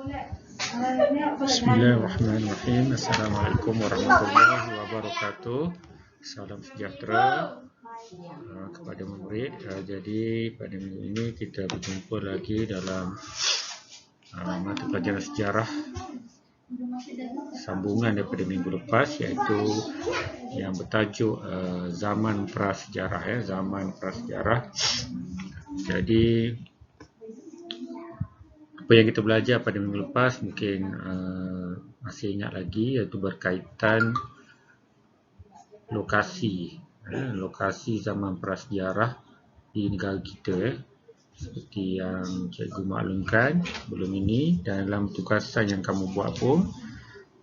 Bismillahirrahmanirrahim. Assalamualaikum warahmatullahi wabarakatuh. Salam sejahtera kepada murid. Jadi pada minggu ini kita berjumpa lagi dalam mata pelajaran sejarah sambungan daripada minggu lepas, iaitu yang bertajuk zaman prasejarah. Zaman prasejarah. Jadi apa yang kita belajar pada minggu lepas mungkin masih ingat lagi, iaitu berkaitan lokasi zaman prasejarah di negara kita, seperti yang cikgu maklumkan sebelum ini. Dan dalam tugasan yang kamu buat pun,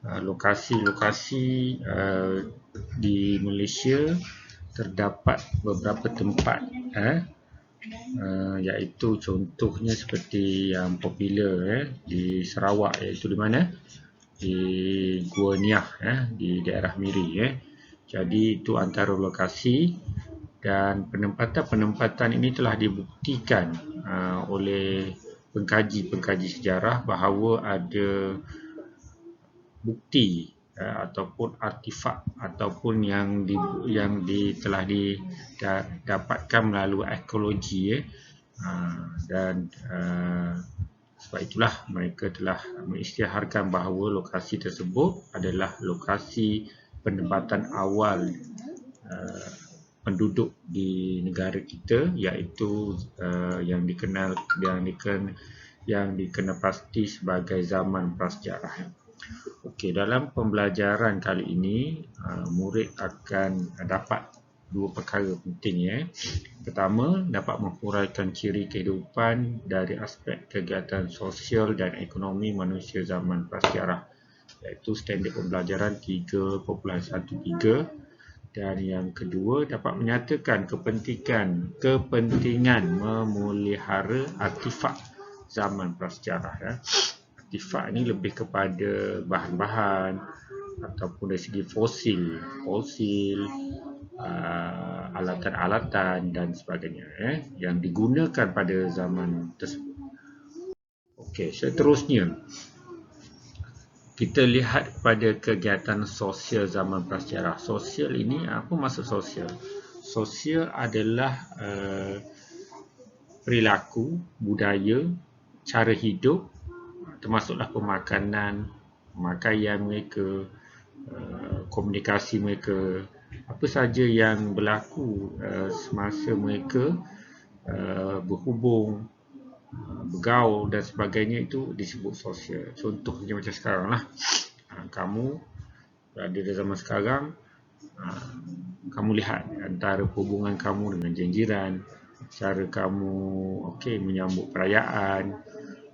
lokasi-lokasi di Malaysia terdapat beberapa tempat, iaitu contohnya seperti yang popular di Sarawak, iaitu di mana? Di Gua Niah, di daerah Miri. Jadi itu antara lokasi, dan penempatan ini telah dibuktikan oleh pengkaji sejarah bahawa ada bukti ataupun artifak ataupun yang telah didapatkan melalui arkeologi, dan sebab itulah mereka telah mengisytiharkan bahawa lokasi tersebut adalah lokasi penempatan awal penduduk di negara kita, iaitu yang dikenal pasti sebagai zaman prasejarah. Okey, dalam pembelajaran kali ini murid akan dapat dua perkara penting. Pertama, dapat menghuraikan ciri kehidupan dari aspek kegiatan sosial dan ekonomi manusia zaman prasejarah, iaitu standard pembelajaran 3.13. Dan yang kedua, dapat menyatakan kepentingan memelihara artifak zaman prasejarah. Artifak ini lebih kepada bahan-bahan ataupun dari segi fosil, alatan-alatan dan sebagainya, yang digunakan pada zaman tersebut. Okey, seterusnya kita lihat pada kegiatan sosial zaman prasejarah. Sosial ini, apa maksud sosial? Sosial adalah perilaku, budaya, cara hidup, termasuklah pemakanan, pemakaian mereka, komunikasi mereka, apa saja yang berlaku semasa mereka berhubung, bergaul dan sebagainya, itu disebut sosial. Contohnya macam sekarang lah, kamu berada di zaman sekarang, kamu lihat antara hubungan kamu dengan jiran, cara kamu menyambut perayaan,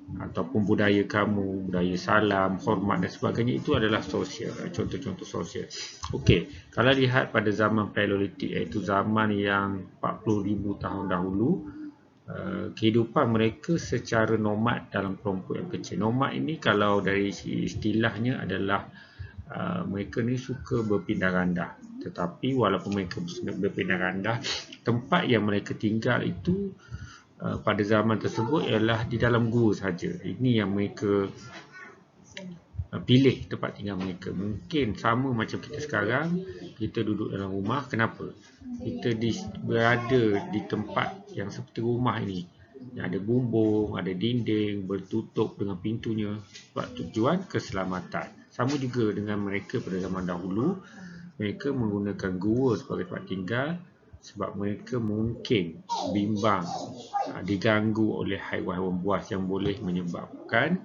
ataupun budaya kamu, budaya salam, hormat dan sebagainya, itu adalah sosial, contoh-contoh sosial. Okey, kalau lihat pada zaman Paleolitik, iaitu zaman yang 40,000 tahun dahulu, kehidupan mereka secara nomad dalam kelompok yang kecil. Nomad ini kalau dari istilahnya adalah mereka ni suka berpindah randah, tetapi walaupun mereka berpindah randah, tempat yang mereka tinggal itu pada zaman tersebut ialah di dalam gua saja. Ini yang mereka pilih tempat tinggal mereka. Mungkin sama macam kita sekarang, kita duduk dalam rumah. Kenapa? Kita berada di tempat yang seperti rumah ini, yang ada bumbung, ada dinding, bertutup dengan pintunya, sebab tujuan keselamatan. Sama juga dengan mereka pada zaman dahulu, mereka menggunakan gua sebagai tempat tinggal sebab mereka mungkin bimbang diganggu oleh haiwan-haiwan buas yang boleh menyebabkan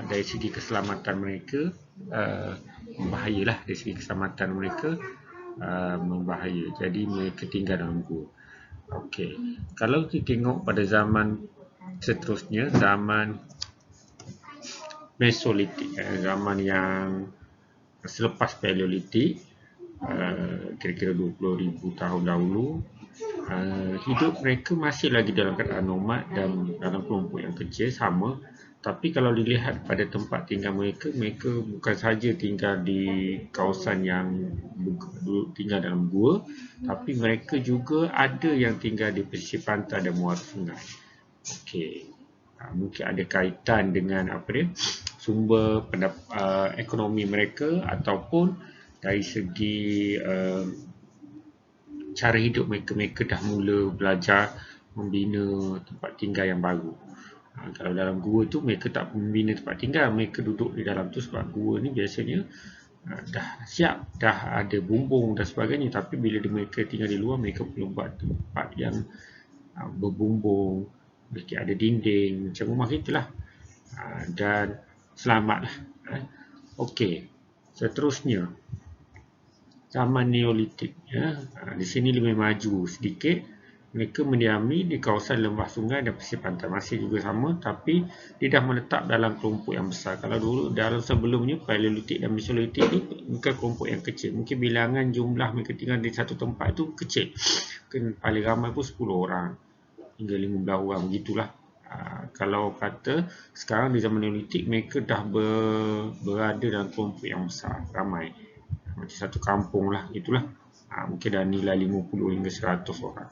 dari segi keselamatan mereka membahayalah. Dari segi keselamatan mereka membahaya. Jadi mereka tinggal dalam gua. Okey, kalau kita tengok pada zaman seterusnya, zaman Mesolitik, zaman yang selepas Paleolitik, kira-kira 20,000 tahun dahulu, hidup mereka masih lagi dalam keadaan nomad dan dalam kelompok yang kecil, sama. Tapi kalau dilihat pada tempat tinggal mereka, mereka bukan saja tinggal di kawasan yang tinggal dalam gua, tapi mereka juga ada yang tinggal di pesisir pantai dan muara sungai. Okey, Mungkin ada kaitan dengan sumber ekonomi mereka, ataupun dari segi cara hidup mereka. Mereka dah mula belajar membina tempat tinggal yang baru. Kalau dalam gua tu mereka tak membina tempat tinggal, mereka duduk di dalam tu sebab gua ni biasanya dah siap, dah ada bumbung dan sebagainya. Tapi bila mereka tinggal di luar, mereka perlu buat tempat yang berbumbung, ada dinding, macam rumah kita lah. Dan selamatlah. Okey, seterusnya zaman Neolitik. Di sini lebih maju sedikit. Mereka mendiami di kawasan lembah sungai dan pesisir pantai. Masih juga sama, tapi dia dah menetap dalam kelompok yang besar. Kalau dulu dalam sebelumnya Paleolitik dan Mesolitik ni bukan kelompok yang kecil. Mungkin bilangan jumlah mereka tinggal di satu tempat itu kecil. Mungkin paling ramai pun 10 orang hingga 15 orang, begitulah. Kalau kata sekarang di zaman Neolitik, mereka dah berada dalam kelompok yang besar, ramai. Macam satu kampung lah, itulah. Mungkin dah nilai 50 hingga 100 orang.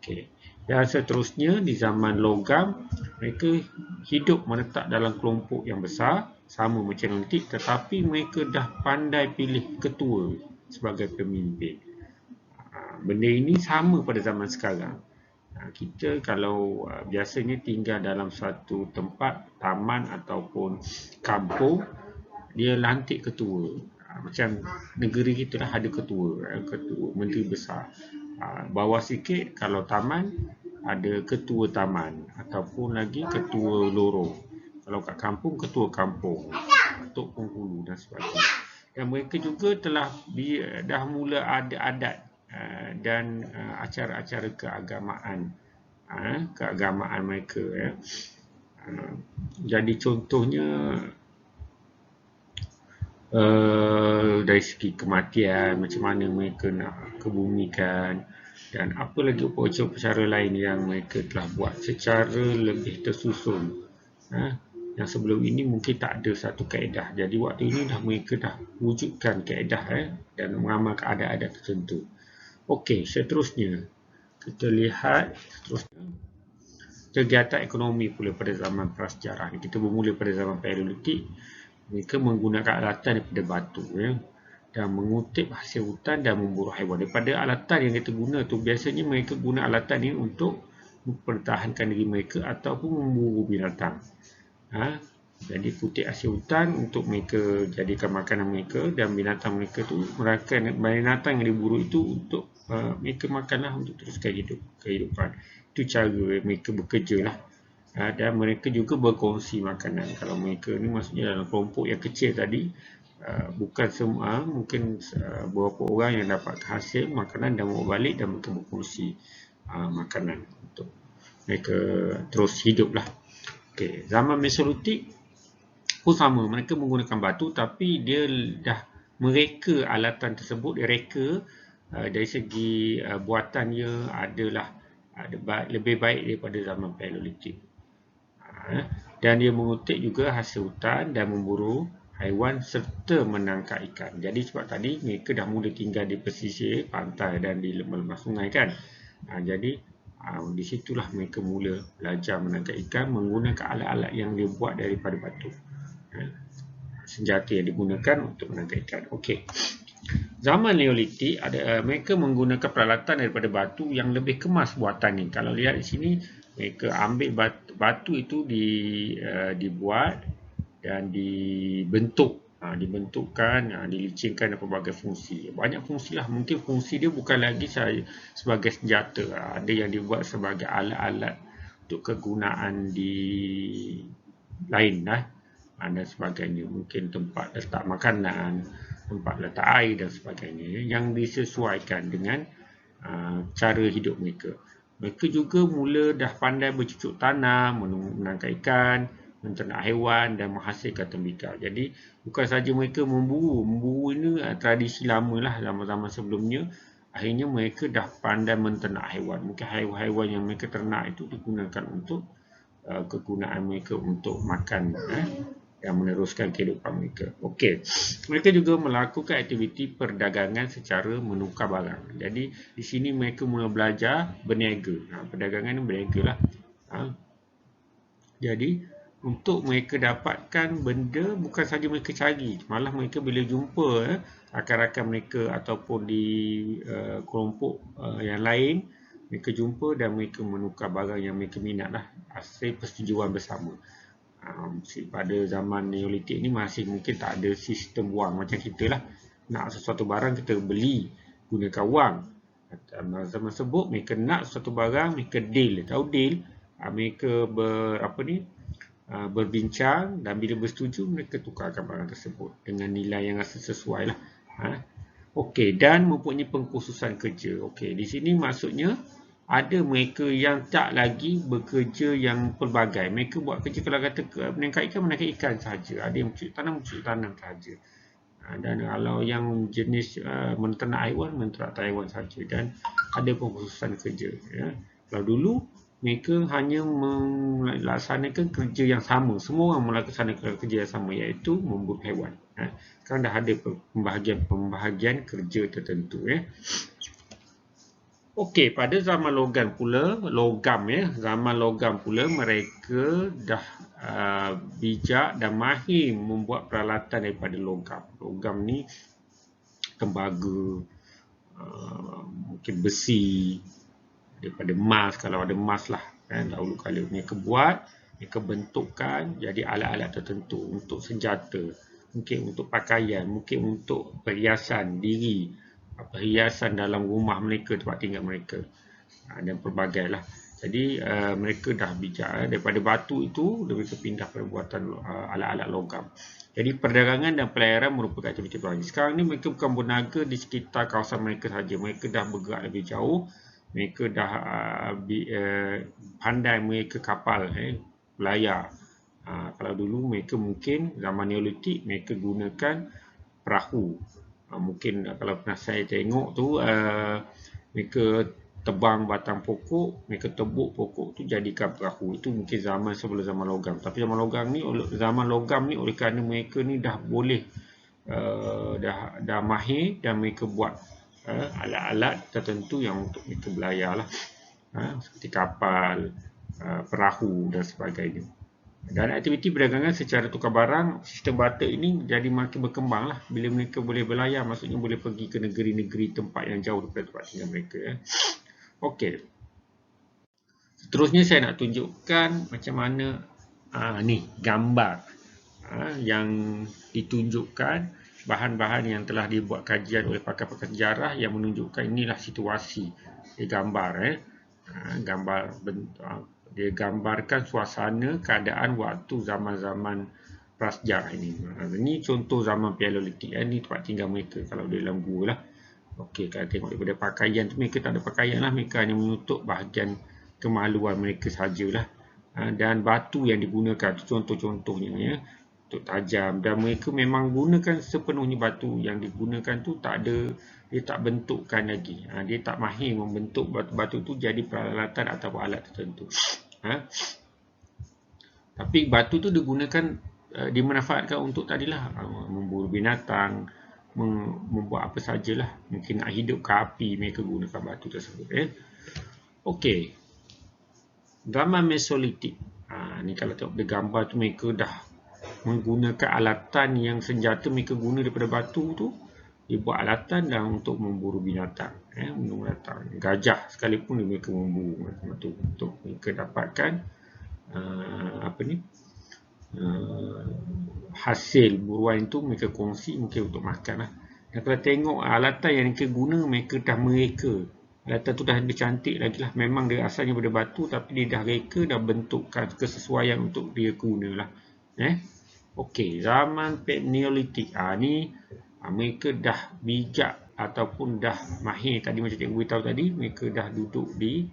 Okay. Dan seterusnya di zaman logam, mereka hidup menetap dalam kelompok yang besar, sama macam Neolitik, tetapi mereka dah pandai pilih ketua sebagai pemimpin. Benda ini sama pada zaman sekarang. Kita kalau biasanya tinggal dalam satu tempat, taman ataupun kampung, dia lantik ketua. Macam negeri kita dah ada ketua menteri besar. Bawah sikit kalau taman, ada ketua taman ataupun lagi ketua lorong. Kalau kat kampung, ketua kampung, tok penghulu dan sebagainya. Dan mereka juga dah mula ada adat dan acara-acara keagamaan mereka. Jadi contohnya dari segi kematian, macam mana mereka nak kebumikan, dan apa lagi upacara lain yang mereka telah buat secara lebih tersusun. Yang sebelum ini mungkin tak ada satu kaedah. Jadi waktu ini mereka dah wujudkan kaedah dan mengamalkan adat-adat tertentu. Okey, seterusnya kita lihat kegiatan ekonomi pula pada zaman prasejarah. Kita bermula pada zaman Paleolitik. Mereka menggunakan alatan daripada batu dan mengutip hasil hutan dan memburu haiwan. Daripada alatan yang kita guna tu, biasanya mereka guna alatan ini untuk mempertahankan diri mereka ataupun memburu binatang. Jadi kutip hasil hutan untuk mereka jadikan makanan mereka, dan binatang mereka tu, binatang yang diburu itu untuk mereka makanlah untuk teruskan kehidupan. Itu cara mereka bekerja lah. Dan mereka juga berkongsi makanan. Kalau mereka ni maksudnya dalam kelompok yang kecil tadi, bukan semua, mungkin beberapa orang yang dapat hasil makanan dan bawa balik, dan mereka berkongsi makanan untuk mereka terus hidup lah. Okay. Zaman Mesolitik pun sama, mereka menggunakan batu, tapi dia dah mereka alatan tersebut, dia reka dari segi buatannya adalah lebih baik daripada zaman Paleolitik. Dan dia mengutip juga hasil hutan dan memburu haiwan serta menangkap ikan. Jadi sebab tadi mereka dah mula tinggal di pesisir pantai dan di lembah-lembah sungai kan. Jadi di situlah mereka mula belajar menangkap ikan menggunakan alat-alat yang dia buat daripada batu. Senjata yang digunakan untuk menangkap ikan. Okey. Zaman Neolitik mereka menggunakan peralatan daripada batu yang lebih kemas buatannya. Kalau lihat di sini, mereka ambil batu itu dibuat dan dibentukkan, dilicinkan dengan pelbagai fungsi. Banyak fungsi lah. Mungkin fungsi dia bukan lagi sebagai senjata. Ada yang dibuat sebagai alat-alat untuk kegunaan di lain lah, dan sebagainya. Mungkin tempat letak makanan, tempat letak air dan sebagainya, yang disesuaikan dengan cara hidup mereka. Mereka juga mula dah pandai bercucuk tanam, menangkap ikan, menternak haiwan dan menghasilkan tembikar. Jadi bukan saja mereka memburu. Memburu ini tradisi lama lah, zaman-zaman sebelumnya. Akhirnya mereka dah pandai menternak haiwan. Mungkin haiwan-haiwan yang mereka ternak itu digunakan untuk kegunaan mereka untuk makan yang meneruskan kehidupan mereka. Okey. Mereka juga melakukan aktiviti perdagangan secara menukar barang. Jadi di sini mereka mula belajar berniaga. Perdagangan ni berniaga lah. Jadi untuk mereka dapatkan benda bukan saja mereka cari, malah mereka bila jumpa rakan-rakan mereka ataupun di kelompok yang lain, mereka jumpa dan mereka menukar barang yang mereka minat lah, hasil persetujuan bersama. Pada zaman Neolitik ni masih mungkin tak ada sistem wang macam kita lah. Nak sesuatu barang kita beli gunakan wang. Zaman tersebut mereka nak sesuatu barang, mereka deal, tahu deal, mereka berbincang dan bila bersetuju mereka tukarkan barang tersebut dengan nilai yang rasa sesuai lah. Okey, dan mempunyai pengkhususan kerja. Okey, di sini maksudnya ada mereka yang tak lagi bekerja yang pelbagai. Mereka buat kerja kalau kata menangkap ikan saja. Ada yang mencuri tanam saja. Dan kalau yang jenis menternak haiwan saja. Dan ada pengkhususan kerja. Ya. Kalau dulu mereka hanya melaksanakan kerja yang sama. Semua orang melaksanakan kerja yang sama, iaitu memburu haiwan. Sekarang dah ada pembahagian kerja tertentu. Okey, pada zaman logam pula, zaman logam pula mereka dah bijak dan mahir membuat peralatan daripada logam. Logam ni tembaga, mungkin besi, daripada emas, kalau ada emas lah. Dahulu kala mereka buat, mereka bentukkan jadi alat-alat tertentu untuk senjata, mungkin untuk pakaian, mungkin untuk perhiasan diri, perhiasan dalam rumah mereka, tempat tinggal mereka, dan pelbagai lah. Jadi mereka dah bijak daripada batu itu, mereka pindah perbuatan alat-alat logam. Jadi perdagangan dan pelayaran merupakan aktiviti pelbagai. Sekarang ni mereka bukan berniaga di sekitar kawasan mereka saja, mereka dah bergerak lebih jauh. Mereka dah pandai mereka kapal belayar. Kalau dulu mereka mungkin zaman Neolitik mereka gunakan perahu. Mungkin kalau pernah saya tengok tu mereka tebang batang pokok, mereka tebuk pokok tu jadikan perahu. Itu mungkin zaman sebelum zaman logam. Tapi zaman logam ni oleh kerana mereka ni dah boleh dah mahir dan mereka buat alat-alat tertentu yang untuk mereka belayar lah, seperti kapal, perahu dan sebagainya. Dan aktiviti perdagangan secara tukar barang, sistem barter ini jadi makin berkembang lah. Bila mereka boleh berlayar, maksudnya boleh pergi ke negeri-negeri tempat yang jauh daripada tempat tinggal mereka. Okey. Seterusnya saya nak tunjukkan macam mana ni gambar yang ditunjukkan, bahan-bahan yang telah dibuat kajian oleh pakar-pakar sejarah yang menunjukkan inilah situasi digambar. Dia gambarkan suasana keadaan waktu zaman-zaman prasejarah ini. Ini contoh zaman Paleolitik. Ini tempat tinggal mereka kalau di dalam gua lah. Okey, kalau tengok daripada pakaian tu, mereka tak ada pakaian lah. Mereka hanya menutup bahagian kemaluan mereka sajalah. Dan batu yang digunakan tu contoh-contohnya untuk tajam, dan mereka memang gunakan sepenuhnya batu yang digunakan tu, tak ada, dia tak bentukkan lagi. Dia tak mahir membentuk batu-batu tu jadi peralatan atau alat tertentu. Tapi batu tu digunakan, dimanfaatkan untuk tadilah memburu binatang, membuat apa sajalah, mungkin nak hidup ke api, mereka gunakan batu tersebut. Okey, zaman Mesolitik. Ni kalau tengok di gambar tu, mereka dah menggunakan alatan yang senjata mereka guna daripada batu tu, dibuat alatan dan untuk memburu binatang, memburu binatang. Gajah sekalipun mereka memburu batu untuk mereka dapatkan hasil buruan itu, mereka kongsi mungkin untuk makan lah. Dan kalau tengok alatan yang mereka guna, mereka dah mereka. Alatan tu dah lebih cantik lagi lah. Memang dia asalnya daripada batu, tapi dia dah reka, dah bentukkan kesesuaian untuk dia guna lah. Okey, zaman Neolitik. Ni mereka dah bijak ataupun dah mahir. Tadi macam cikgu beritahu tadi, mereka dah duduk di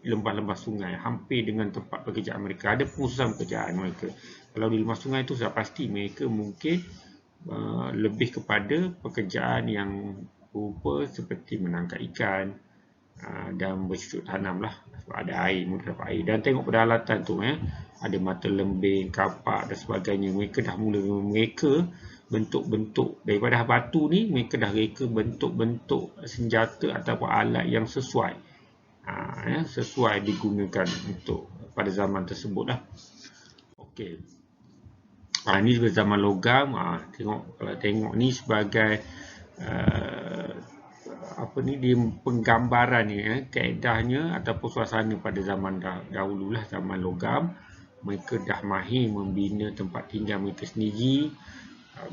lembah-lembah sungai, hampir dengan tempat pekerjaan mereka. Ada pengkhususan pekerjaan mereka. Kalau di lembah sungai itu sudah pasti mereka mungkin lebih kepada pekerjaan yang berupa seperti menangkap ikan dan bercocok tanam lah. Sebab ada air, mereka dapat air. Dan tengok pada alatan tu, ada mata lembing, kapak dan sebagainya. Mereka dah mula mereka bentuk-bentuk daripada batu ni, mereka dah reka bentuk-bentuk senjata ataupun alat yang sesuai. Sesuai digunakan untuk pada zaman tersebut lah. Okey. Ini sebagai zaman logam. Kalau tengok ni sebagai dia penggambaran ni, kaedahnya ataupun suasana pada zaman dahulu lah, zaman logam. Mereka dah mahir membina tempat tinggal mereka sendiri,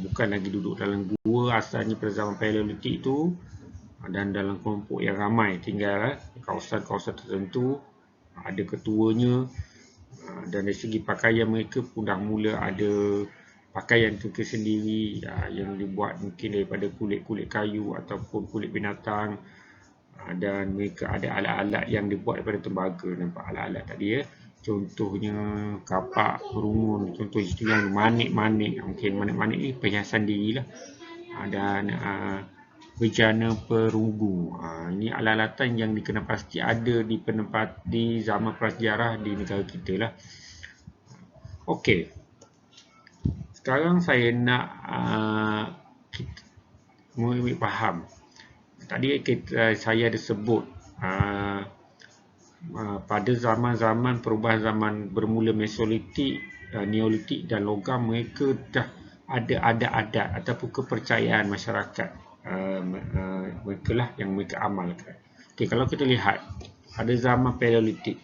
bukan lagi duduk dalam gua asalnya pada zaman Paleolitik tu, dan dalam kelompok yang ramai tinggal kawasan-kawasan tertentu, ada ketuanya, dan dari segi pakaian mereka pun dah mula ada pakaian mereka sendiri, yang dibuat mungkin daripada kulit-kulit kayu ataupun kulit binatang, dan mereka ada alat-alat yang dibuat daripada tembaga. Nampak alat-alat tadi ya, contohnya kapak berumun, contoh istilah manik-manik. Mungkin manik-manik ni perhiasan diri lah, dan bejana perunggu. Ini alat-alatan yang dikenal pasti ada di zaman prasejarah di negara kita lah. Okey, sekarang saya nak kita faham. Tadi saya ada sebut pada zaman-zaman perubahan zaman bermula Mesolitik, Neolitik dan logam, mereka dah ada adat-adat ataupun kepercayaan masyarakat mereka lah yang mereka amalkan. Okey, kalau kita lihat pada zaman Paleolitik,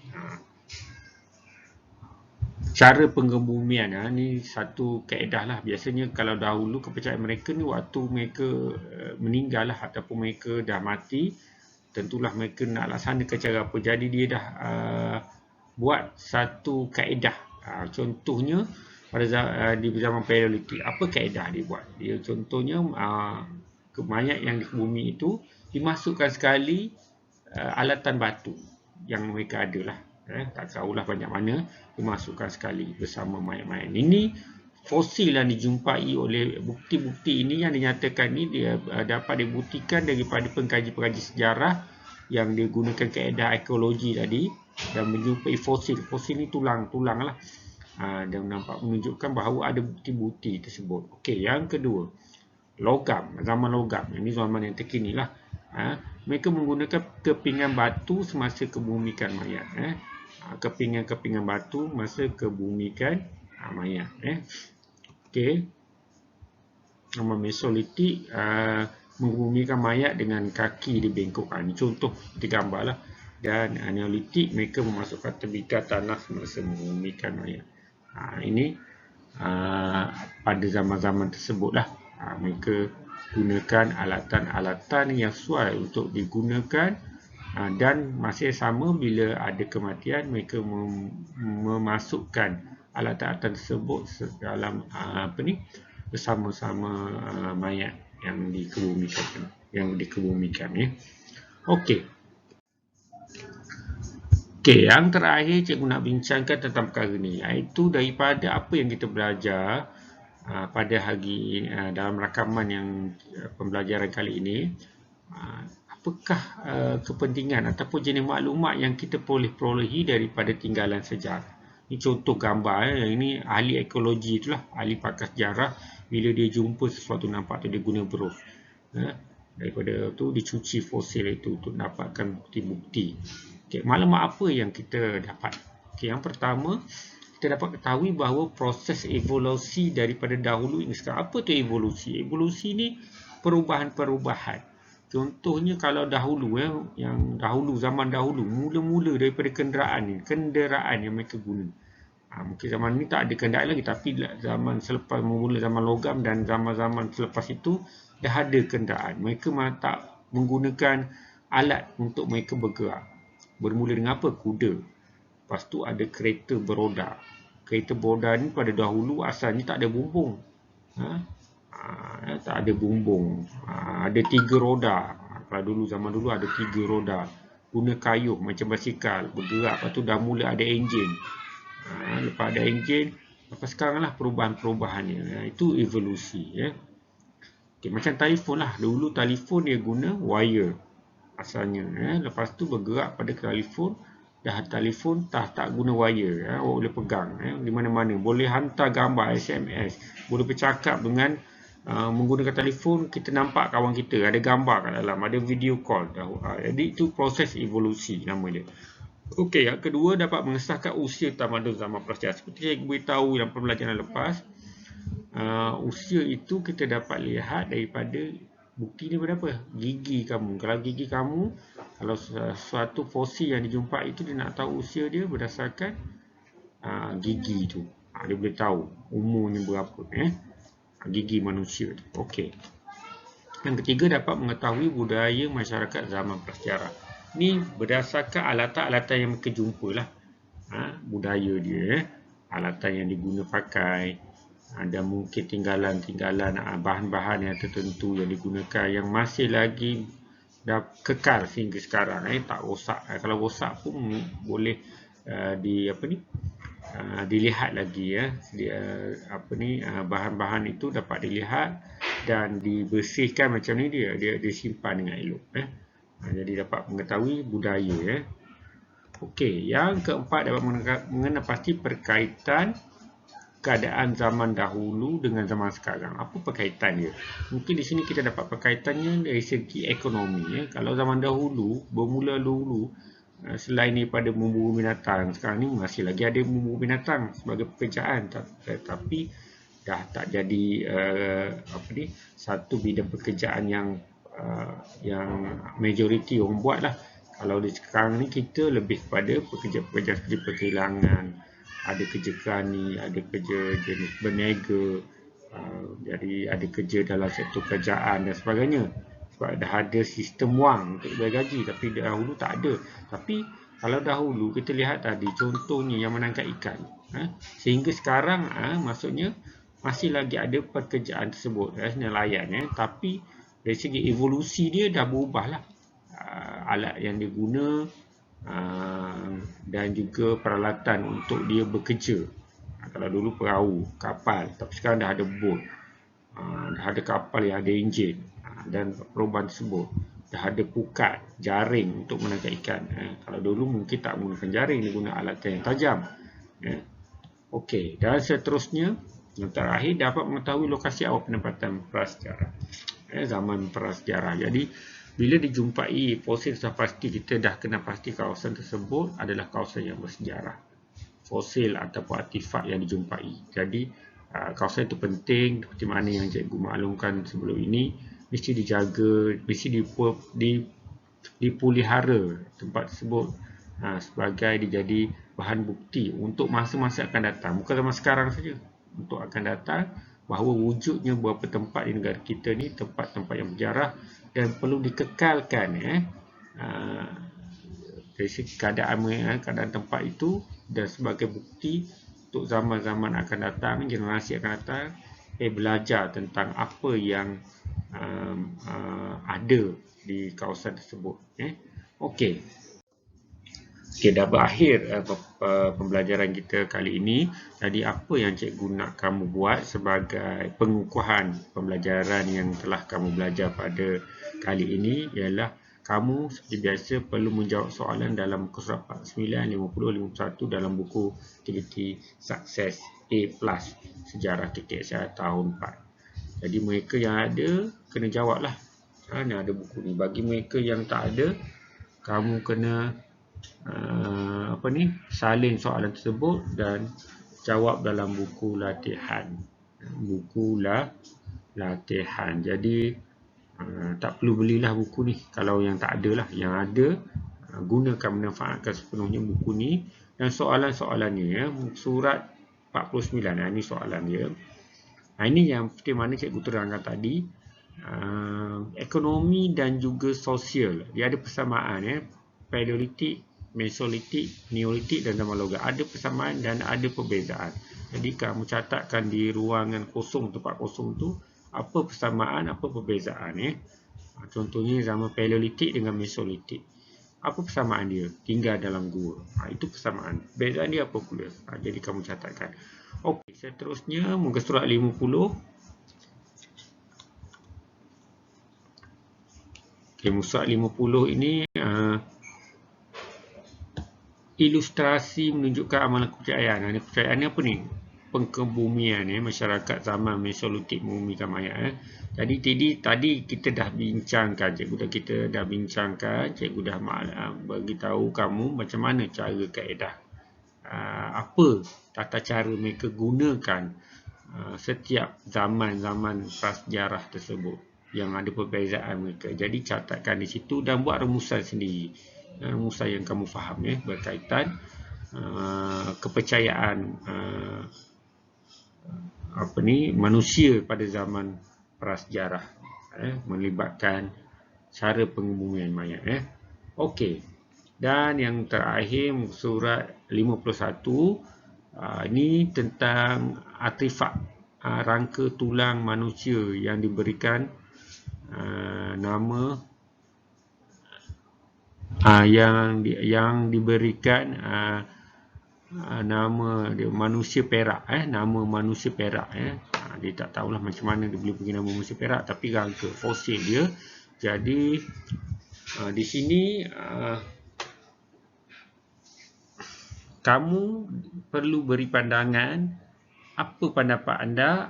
cara pengebumian, ni satu kaedah lah. Biasanya kalau dahulu kepercayaan mereka ni waktu mereka meninggal lah ataupun mereka dah mati, tentulah mereka nak laksanakan cara apa. Jadi dia dah buat satu kaedah. Contohnya pada di zaman Paleolitik, apa kaedah dia buat? Dia contohnya mayat yang dikebumi itu dimasukkan sekali alatan batu yang mereka ada lah. Tak tahulah banyak mana, dimasukkan sekali bersama mayat-mayat. Ini fosil yang dijumpai oleh bukti-bukti ini yang dinyatakan ini dia dapat dibuktikan daripada pengkaji-pengkaji sejarah yang digunakan kaedah ekologi tadi dan menjumpai fosil. Fosil ni tulang-tulang lah, dan nampak menunjukkan bahawa ada bukti-bukti tersebut. Okey, yang kedua, logam, zaman logam. Ini zaman yang terkini lah. Mereka menggunakan kepingan batu semasa kebumikan mayat. Kepingan-kepingan batu masa kebumikan mayat. Okey. Zaman Mesolitik mengebumikan mayat dengan kaki dibengkok. Ini contoh di gambar lah. Dan Neolitik mereka memasukkan tebikar tanah semasa mengebumikan mayat. Ini pada zaman-zaman tersebut lah. Mereka gunakan alatan-alatan yang sesuai untuk digunakan, dan masa sama bila ada kematian mereka memasukkan alatan-alatan tersebut dalam bersama-sama mayat yang dikebumikan ya. Okey. Okey, yang terakhir cikgu nak bincangkan tentang perkara ni, iaitu daripada apa yang kita belajar pada hari dalam rakaman yang pembelajaran kali ini, apakah kepentingan ataupun jenis maklumat yang kita boleh perolehi daripada tinggalan sejarah. Ini contoh gambar. Ini ahli ekologi itulah, ahli pakar sejarah, bila dia jumpa sesuatu nampak tu dia guna brush. Daripada tu dicuci fosil itu untuk dapatkan bukti-bukti. Okay, maklumat apa yang kita dapat? Okay, yang pertama, kita dapat ketahui bahawa proses evolusi daripada dahulu hingga sekarang. Apa tu evolusi? Evolusi ni perubahan-perubahan. Contohnya kalau dahulu, yang dahulu, zaman dahulu, mula-mula daripada kenderaan yang mereka guna. Mungkin zaman ni tak ada kenderaan lagi, tapi zaman selepas memula zaman logam dan zaman-zaman selepas itu dah ada kenderaan. Mereka tak menggunakan alat untuk mereka bergerak. Bermula dengan apa? Kuda. Lepas tu ada kereta beroda. Kereta beroda ni pada dahulu asalnya tak ada bumbung. Tak ada bumbung. Ada 3 roda. Kalau dulu, zaman dulu ada 3 roda. Guna kayu macam basikal, bergerak. Lepas tu dah mula ada enjin. Lepas ada enjin, lepas sekarang lah perubahan-perubahannya. Itu evolusi. Okay, macam telefon lah. Dulu telefon dia guna wire asalnya. Lepas tu bergerak pada telefon. Dah telefon tak guna wire, boleh pegang di mana-mana, boleh hantar gambar SMS, boleh bercakap dengan menggunakan telefon. Kita nampak kawan kita, ada gambar kat dalam, ada video call. Jadi itu proses evolusi nama dia. Okey, yang kedua dapat mengesahkan usia tamadun zaman prasejarah. Seperti saya beritahu dalam pembelajaran lepas, usia itu kita dapat lihat daripada bukti daripada apa? Gigi kamu. Kalau gigi kamu, kalau suatu fosil yang dijumpai itu dia nak tahu usia dia berdasarkan gigi tu. Dia boleh tahu umurnya berapa gigi manusia tu. Okey. Yang ketiga dapat mengetahui budaya masyarakat zaman prasejarah. Ni berdasarkan alatan-alatan yang mereka jumpa lah. Budaya dia, alatan yang diguna pakai, dan mungkin tinggalan-tinggalan bahan-bahan yang tertentu yang digunakan yang masih lagi dah kekal sehingga sekarang, tak rosak. Kalau rosak pun boleh dilihat lagi bahan-bahan itu dapat dilihat dan dibersihkan macam ni, dia disimpan dengan elok. Jadi dapat mengetahui budaya. Okey, yang keempat dapat mengenal pasti perkaitan keadaan zaman dahulu dengan zaman sekarang. Apa perkaitan dia? Mungkin di sini kita dapat perkaitannya dari segi ekonomi. Kalau zaman dahulu, bermula dulu, selain daripada memburu binatang, sekarang ni masih lagi ada memburu binatang sebagai pekerjaan, tetapi dah tak jadi satu bidang pekerjaan yang majoriti orang buat lah. Kalau di sekarang ni kita lebih kepada pekerja-pekerja seperti perkilangan, ada kerja kerani, ada kerja jenis berniaga, jadi ada kerja dalam sektor kerajaan dan sebagainya. Sebab dah ada sistem wang untuk bayar gaji, tapi dahulu tak ada. Tapi kalau dahulu kita lihat tadi contohnya yang menangkap ikan, sehingga sekarang maksudnya masih lagi ada pekerjaan tersebut, nelayan, tapi dari segi evolusi dia dah berubah lah. Alat yang diguna dan juga peralatan untuk dia bekerja. Kalau dulu perahu, kapal, tapi sekarang dah ada bot, dah ada kapal yang ada enjin, dan perubahan tersebut dah ada pukat, jaring untuk menangkap ikan. Kalau dulu mungkin tak menggunakan jaring, dia guna alat yang tajam. Okey, dan seterusnya yang terakhir dapat mengetahui lokasi awal penempatan prasejarah, zaman prasejarah. Jadi bila dijumpai fosil, sudah pasti kita dah kena pasti kawasan tersebut adalah kawasan yang bersejarah. Fosil ataupun artifak yang dijumpai. Jadi kawasan itu penting, seperti mana yang cikgu maklumkan sebelum ini, mesti dijaga, mesti dipelihara tempat tersebut sebagai dijadi bahan bukti untuk masa-masa akan datang. Bukan zaman sekarang saja, untuk akan datang, bahawa wujudnya beberapa tempat di negara kita ni tempat-tempat yang bersejarah dan perlu dikekalkan dari segi keadaan tempat itu, dan sebagai bukti untuk zaman-zaman akan datang, generasi akan datang, belajar tentang apa yang ada di kawasan tersebut. Okey. Okey, dah berakhir pembelajaran kita kali ini. Jadi apa yang cikgu nak kamu buat sebagai pengukuhan pembelajaran yang telah kamu belajar pada kali ini ialah kamu seperti biasa perlu menjawab soalan dalam muka surat 49, 50, 51 dalam buku aktiviti sukses A+ sejarah KKSI tahun 4. Jadi mereka yang ada kena jawablah. Ni ada buku ni. Bagi mereka yang tak ada, kamu kena salin soalan tersebut dan jawab dalam buku latihan. Latihan. Jadi tak perlu belilah buku ni kalau yang tak ada lah. Yang ada, gunakan, manfaatkan sepenuhnya buku ni dan soalan-soalannya surat 49. Ini soalan dia. Ini yang seperti mana cikgu terangkan tadi, ekonomi dan juga sosial. Dia ada persamaan, Paleolitik, Mesolitik, Neolitik dan zaman logam. Ada persamaan dan ada perbezaan. Jadi kamu catatkan di ruangan kosong, tempat kosong tu, apa persamaan, apa perbezaan. Contohnya zaman Paleolitik dengan Mesolitik. Apa persamaan dia? Tinggal dalam gua. Itu persamaan. Perbezaan dia apa pula? Jadi kamu catatkan. Okey, seterusnya muka surat 50. Okey, muka surat 50 ini ilustrasi menunjukkan amalan kepercayaan. Kepercayaan ni apa ni? pengkebumian masyarakat zaman Mesolitik mengumikan mayat. Jadi tadi kita dah bincangkan, cikgu dah bincangkan, cikgu dah bagi tahu kamu macam mana cara kaedah, apa tata cara mereka gunakan setiap zaman-zaman prasejarah tersebut yang ada perbezaan mereka. Jadi catatkan di situ dan buat rumusan sendiri, rumusan yang kamu faham berkaitan kepercayaan manusia pada zaman prasejarah, melibatkan cara pengebumian mayat. Okey. Dan yang terakhir surat 51, ini tentang artifak rangka tulang manusia yang diberikan nama yang diberikan nama dia manusia perak, nama manusia perak. Dia tak tahulah macam mana dia boleh bagi nama manusia perak, tapi rangka fosil dia. Jadi di sini kamu perlu beri pandangan, apa pendapat anda,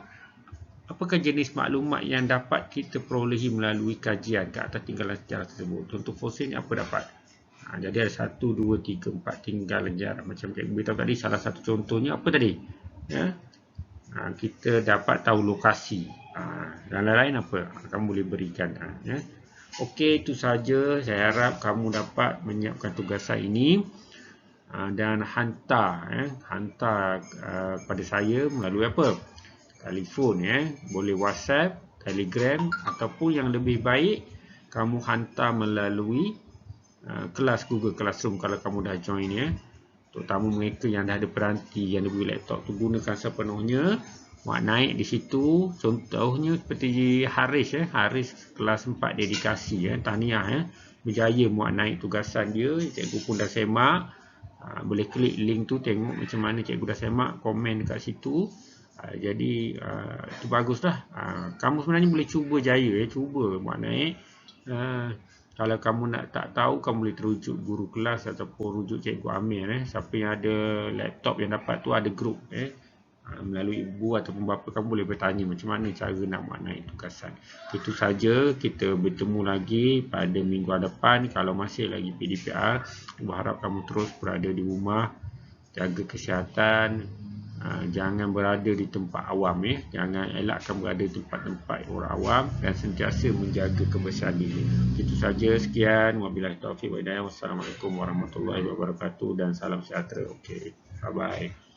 apakah jenis maklumat yang dapat kita perolehi melalui kajian ke atas tinggalan sejarah tersebut. Contoh fosil ni apa dapat? Jadi ada 1, 2, 3, 4 tinggalan sejarah. Macam cikgu beritahu tadi, salah satu contohnya apa tadi? Kita dapat tahu lokasi. Dan lain-lain apa? Kamu boleh berikan. Okey, itu saja. Saya harap kamu dapat menyiapkan tugasan ini dan hantar kepada saya melalui apa? Telefon, boleh WhatsApp, Telegram, ataupun yang lebih baik kamu hantar melalui kelas Google Classroom kalau kamu dah join, terutama mereka yang dah ada peranti, yang ada laptop tu, gunakan sepenuhnya. Muat naik di situ, contohnya seperti Haris kelas 4 dedikasi, tahniah, berjaya muat naik tugasan dia. Cikgu pun dah semak, boleh klik link tu tengok macam mana cikgu dah semak, komen dekat situ. Jadi itu baguslah. Kamu sebenarnya boleh cuba jaya, cuba muat naik. Kalau kamu tak tahu, kamu boleh terujuk guru kelas ataupun rujuk cikgu Amir. Siapa yang ada laptop yang dapat tu ada grup. Melalui ibu ataupun bapa kamu boleh bertanya macam mana cara nak muat naik tugasan. Itu saja, kita bertemu lagi pada minggu depan kalau masih lagi PDPR. Berharap kamu terus berada di rumah, jaga kesihatan. Jangan berada di tempat awam, jangan elakkan berada di tempat-tempat orang awam dan sentiasa menjaga kebersihan diri. Itu saja, sekian. Wabillahi taufiq wa hidayah. Wassalamualaikum warahmatullahi wabarakatuh dan salam sejahtera. Okey, bye bye.